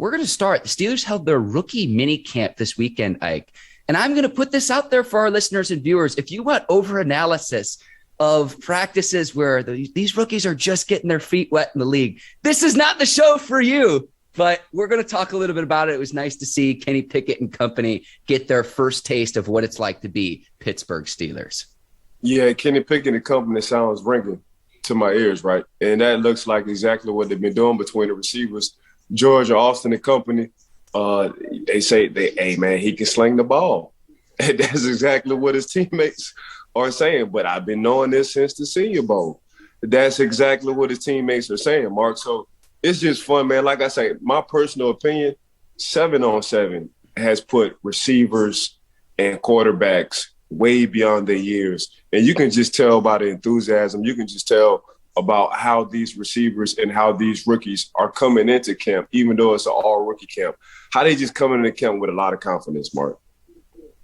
we're going to start. The Steelers held their rookie mini camp this weekend, Ike. And I'm going to put this out there for our listeners and viewers. If you want over-analysis of practices where these rookies are just getting their feet wet in the league, this is not the show for you. But we're going to talk a little bit about it. It was nice to see Kenny Pickett and company get their first taste of what it's like to be Pittsburgh Steelers. Yeah, Kenny Pickett and company sounds ringing to my ears, right? And that looks like exactly what they've been doing between the receivers. George Austin and company, they say, hey, man, he can sling the ball. And that's exactly what his teammates are saying. But I've been knowing this since the Senior Bowl. That's exactly what his teammates are saying, Mark. So it's just fun, man. Like I say, my personal opinion, 7-on-7 has put receivers and quarterbacks way beyond their years. And you can just tell by the enthusiasm. You can just tell about how these receivers and how these rookies are coming into camp, even though it's an all-rookie camp. How they just coming into camp with a lot of confidence, Mark.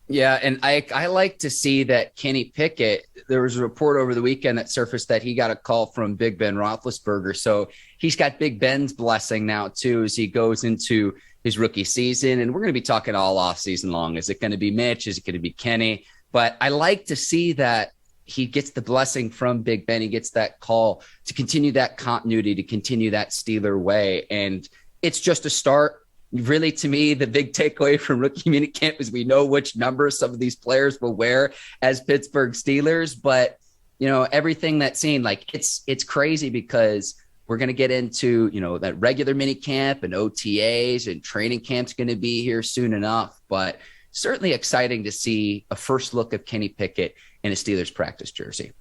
Yeah, and I like to see that Kenny Pickett, there was a report over the weekend that surfaced that he got a call from Big Ben Roethlisberger. So he's got Big Ben's blessing now, too, as he goes into his rookie season. And we're going to be talking all off season long. Is it going to be Mitch? Is it going to be Kenny? But I like to see that he gets the blessing from Big Ben. He gets that call to continue that continuity, to continue that Steeler way. And it's just a start. Really, to me, the big takeaway from rookie minicamp is we know which numbers some of these players will wear as Pittsburgh Steelers. But, you know, everything that's seen, like it's crazy because we're going to get into, you know, that regular minicamp and OTAs and training camp's going to be here soon enough. But certainly exciting to see a first look of Kenny Pickett in a Steelers practice jersey.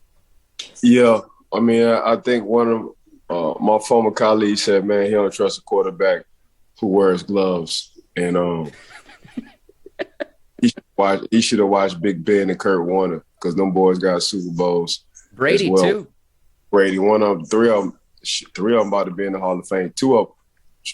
Yeah, I mean, I think one of my former colleagues said, man, he don't trust a quarterback who wears gloves. And he should have watched Big Ben and Kurt Warner because them boys got Super Bowls. Brady, well. too. Brady, three of them about to be in the Hall of Fame. Two of them,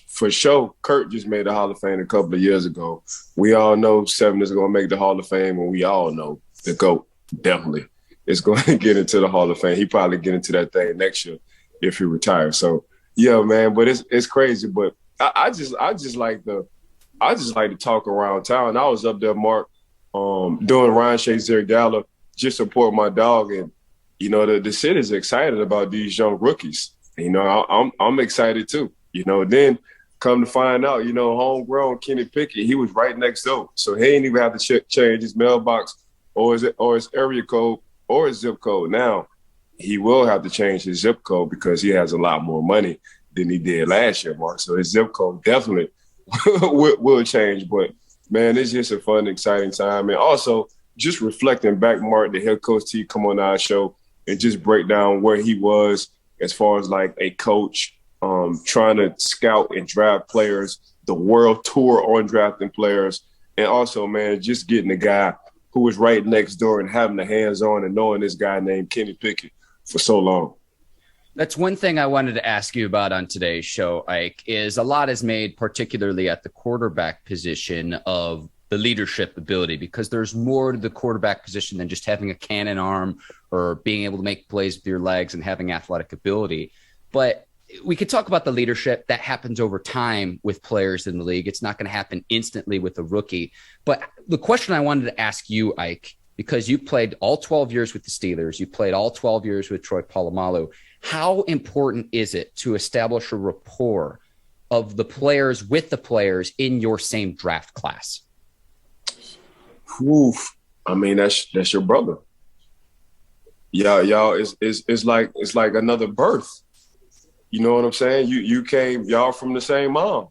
for sure, Kurt just made the Hall of Fame a couple of years ago. We all know Seven is going to make the Hall of Fame, and we all know the GOAT definitely is going to get into the Hall of Fame. He probably get into that thing next year if he retires. So, yeah, man, but it's crazy. But I just like to talk around town. I was up there, Mark, doing Ryan Shazier Gala, just support my dog, and you know the city's excited about these young rookies. You know, I'm excited too. You know, then come to find out, you know, homegrown Kenny Pickett, he was right next door, so he ain't even have to change his mailbox or his area code or his zip code. Now he will have to change his zip code because he has a lot more money than he did last year, Mark. So his zip code definitely will change. But, man, it's just a fun, exciting time. And also just reflecting back, Mark, the head coach T come on our show and just break down where he was as far as like a coach trying to scout and draft players, the world tour on drafting players. And also, man, just getting a guy who was right next door and having the hands-on and knowing this guy named Kenny Pickett for so long. That's one thing I wanted to ask you about on today's show, Ike, is a lot is made, particularly at the quarterback position, of the leadership ability, because there's more to the quarterback position than just having a cannon arm or being able to make plays with your legs and having athletic ability. But we could talk about the leadership that happens over time with players in the league. It's not going to happen instantly with a rookie. But the question I wanted to ask you, Ike, because you played all 12 years with the Steelers, you played all 12 years with Troy Polamalu, how important is it to establish a rapport of the players with the players in your same draft class? Oof. I mean, that's your brother. Yeah, y'all, it's like another birth. You know what I'm saying? You came, y'all from the same mom.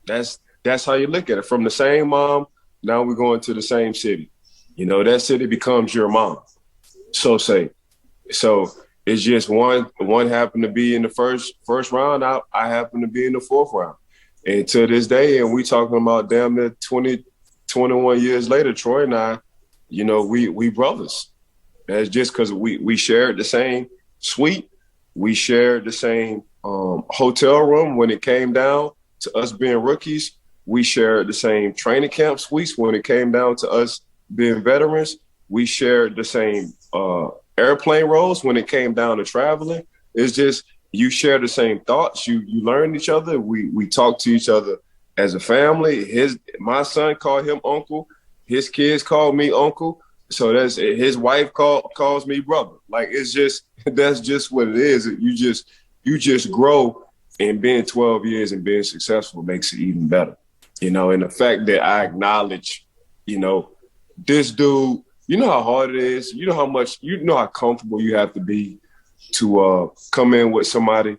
That's how you look at it. From the same mom, now we're going to the same city. You know, that city becomes your mom. So it's just one happened to be in the first round. I happen to be in the fourth round. And to this day, and we talking about damn near 20, 21 years later, Troy and I, you know, we brothers. That's just because we shared the same suite. We shared the same hotel room when it came down to us being rookies. We shared the same training camp suites when it came down to us being veterans. We shared the same airplane roles when it came down to traveling. It's just you share the same thoughts. You learn each other. We talk to each other as a family. My son called him uncle. His kids call me uncle. So that's his wife calls me brother. Like, it's just, that's just what it is. You just grow, and being 12 years and being successful makes it even better. And the fact that I acknowledge, this dude, you know how hard it is. You know how comfortable you have to be to come in with somebody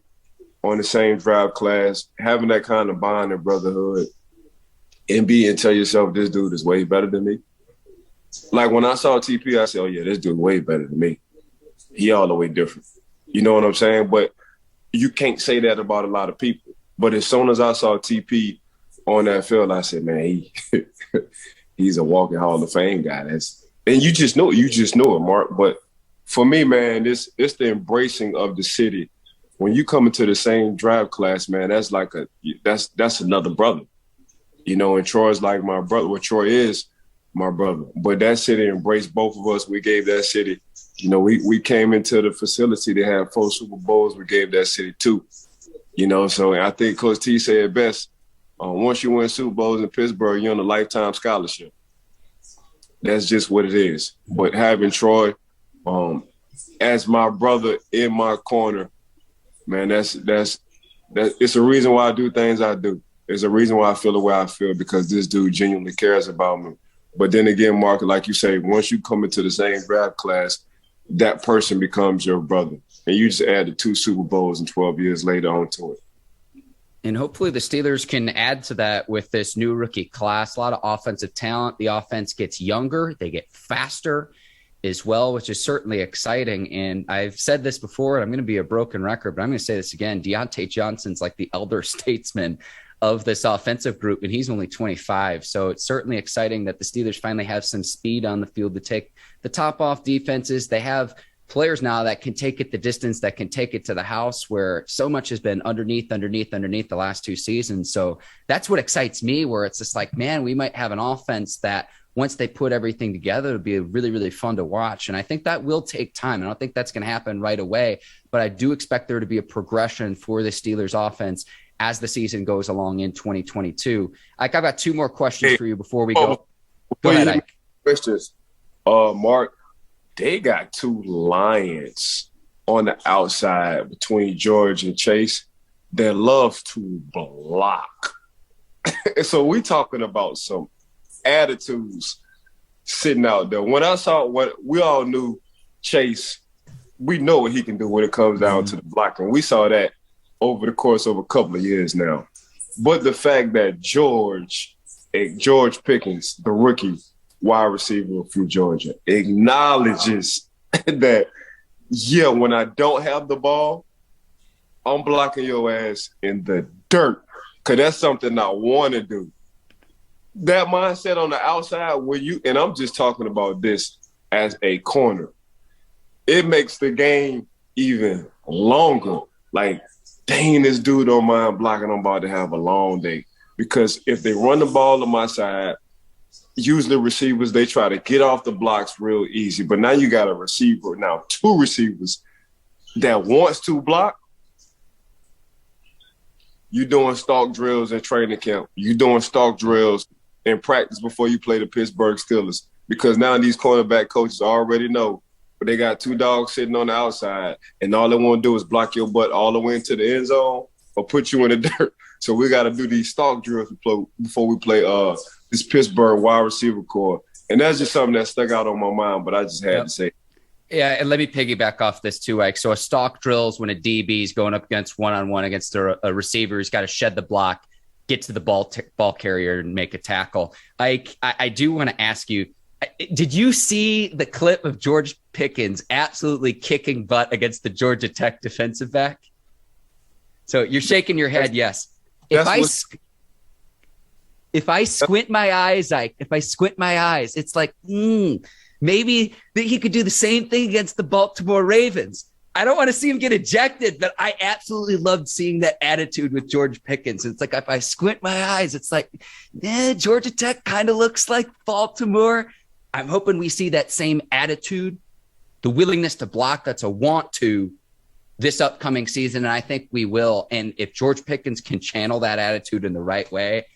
on the same drive class, having that kind of bond and brotherhood, and tell yourself, this dude is way better than me. Like, when I saw TP, I said, oh yeah, this dude way better than me. He all the way different. You know what I'm saying? But you can't say that about a lot of people. But as soon as I saw TP on that field, I said, man, he's a walking Hall of Fame guy. And you just know it, Mark. But for me, man, it's the embracing of the city. When you come into the same drive class, man, that's like that's another brother. And Troy's like my brother. Well, Troy is my brother. But that city embraced both of us. We gave that city, we came into the facility to have 4 Super Bowls. We gave that city 2. So I think Coach T said it best. Once you win Super Bowls in Pittsburgh, you're on a lifetime scholarship. That's just what it is. But having Troy as my brother in my corner, man, that's it's a reason why I do things I do. It's a reason why I feel the way I feel, because this dude genuinely cares about me. But then again, Mark, like you say, once you come into the same draft class, that person becomes your brother. And you just add the 2 Super Bowls and 12 years later onto it. And hopefully the Steelers can add to that with this new rookie class. A lot of offensive talent. The offense gets younger. They get faster as well, which is certainly exciting. And I've said this before, and I'm going to be a broken record, but I'm going to say this again. Deontay Johnson's like the elder statesman of this offensive group, and he's only 25. So it's certainly exciting that the Steelers finally have some speed on the field to take the top off defenses. They have players now that can take it the distance, that can take it to the house, where so much has been underneath the last 2 seasons. So that's what excites me, where it's just like, man, we might have an offense that once they put everything together, it'll be really, really fun to watch. And I think that will take time. I don't think that's going to happen right away, but I do expect there to be a progression for the Steelers offense as the season goes along in 2022. Ike, I've got 2 more questions for you before we go. Go ahead, Ike. Questions. Mark, they got 2 Lions on the outside between George and Chase that love to block. So we talking about some attitudes sitting out there. When I saw what we all knew, Chase, we know what he can do when it comes down to the blocking. We saw that over the course of a couple of years now. But the fact that George Pickens, the rookie wide receiver from Georgia, acknowledges that, yeah, when I don't have the ball, I'm blocking your ass in the dirt, because that's something I want to do. That mindset on the outside, and I'm just talking about this as a corner, it makes the game even longer. Like, dang, this dude don't mind blocking. I'm about to have a long day. Because if they run the ball on my side, usually receivers, they try to get off the blocks real easy. But now you got a receiver, now 2 receivers that wants to block. You doing stalk drills in training camp. You doing stalk drills in practice before you play the Pittsburgh Steelers. Because now these cornerback coaches already know, but they got 2 dogs sitting on the outside, and all they want to do is block your butt all the way into the end zone or put you in the dirt. So we got to do these stalk drills before we play this Pittsburgh wide receiver core. And that's just something that stuck out on my mind, but I just had to say. Yeah, and let me piggyback off this too, Ike. So a stalk drill is when a DB is going up against one-on-one against a receiver who's got to shed the block, get to the ball carrier, and make a tackle. Ike, I do want to ask you, did you see the clip of George Pickens absolutely kicking butt against the Georgia Tech defensive back? So you're shaking your head, yes. If I squint my eyes, Ike, it's like, maybe he could do the same thing against the Baltimore Ravens. I don't want to see him get ejected, but I absolutely loved seeing that attitude with George Pickens. It's like, if I squint my eyes, it's like, Georgia Tech kind of looks like Baltimore. I'm hoping we see that same attitude, the willingness to block, that's a want to, this upcoming season, and I think we will. And if George Pickens can channel that attitude in the right way,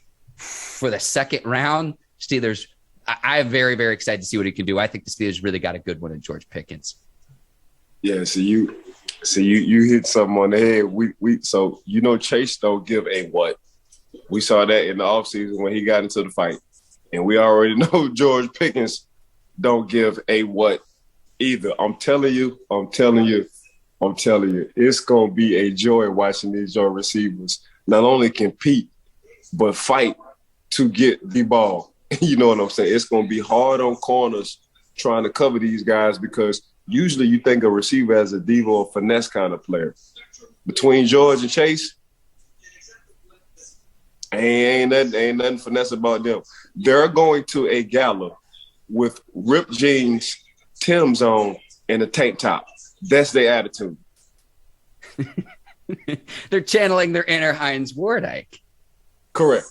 for the second round, Steelers, I'm very, very excited to see what he can do. I think the Steelers really got a good one in George Pickens. Yeah, so you hit something on the head. So Chase don't give a what. We saw that in the offseason when he got into the fight. And we already know George Pickens don't give a what either. I'm telling you, it's going to be a joy watching these young receivers not only compete, but fight to get the ball. You know what I'm saying? It's going to be hard on corners trying to cover these guys because usually you think a receiver as a diva or finesse kind of player. Between George and Chase, ain't nothing finesse about them. They're going to a gala with ripped jeans, Tim's on, and a tank top. That's their attitude. They're channeling their inner Heinz Wardike. Correct.